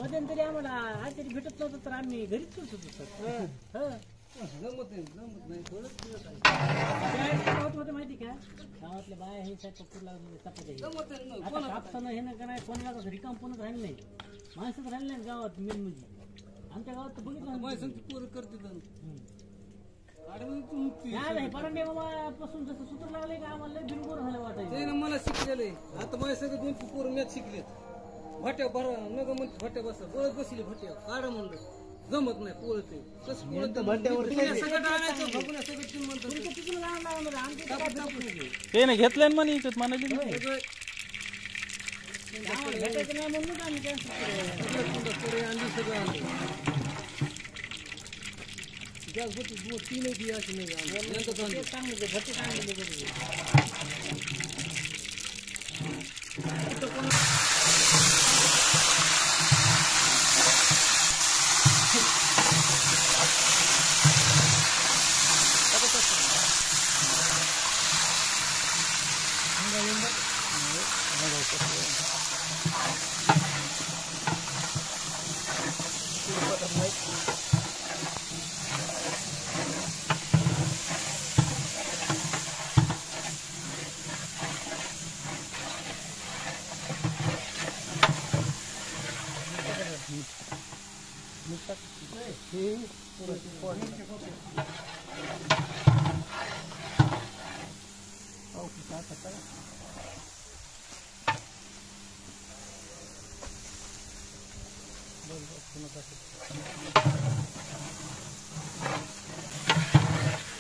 मध्यंतरी आम्हाला आचारी भेटत नव्हतं तर आम्ही घरीच करत होतो होतं माहिती का गावातल्या बाया हे स्वयंपाक लागले चपात्या कापसानं हे ना का नाही कोणाला रिकाम कोणच राहिलं नाही माणसंच राहिलं नाही गावात मेन म्हणजे आमच्या गावात तर बघितलं परंडे पासून जसं सूत्र लागले का आम्हाला बिलगोर झालं वाटायचं मला शिकलेलं आहे आता माझ्या सगळं 2 पोरं मॅच शिकलेत भट्या भरा नग म्हणते भट्या बसा बोलत बसली भट्या काढा म्हणलं जमत नाही पोळते कसं ते नाही घेतलंय म्हणे इथं म्हणाली भेटायचं नाही म्हणून आम्ही कॅन्सल सगळं आणलं गॅस होती 3 दिवस नाही चांगले भट्टे चांगले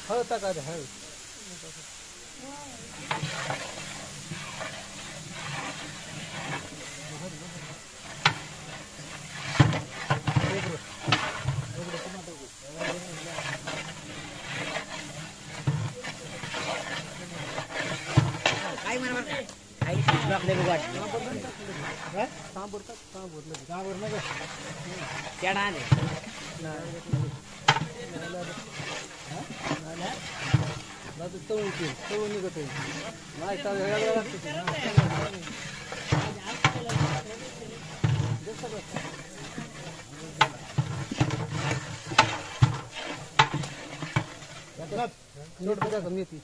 हळद टाका हळद तळून निघत नाही मेथी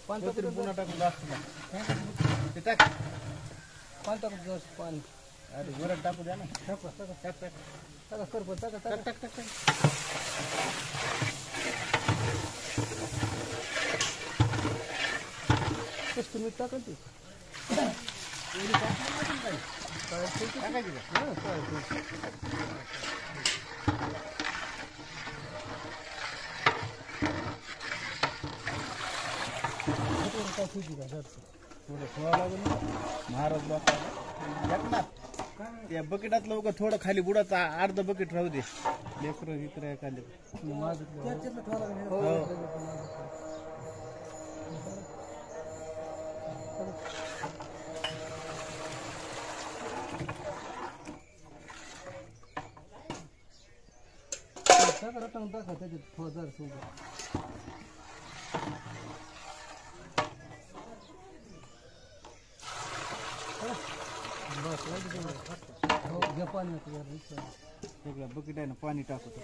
पाणी पुन्हा टाकून ते टाक पाणी टाकून पाणी अरे वरड टाकू द्या ना टाका कर टाका टाक टाक टाक कसं मीठ टाका ते महाराज बापा त्या बकेटातलं बघा थोडं खाली बुडाचं अर्ध बकेट राहू दे लेकर विकर खाली त्याच्यात थोडं बकेट आहे ना पाणी टाकतो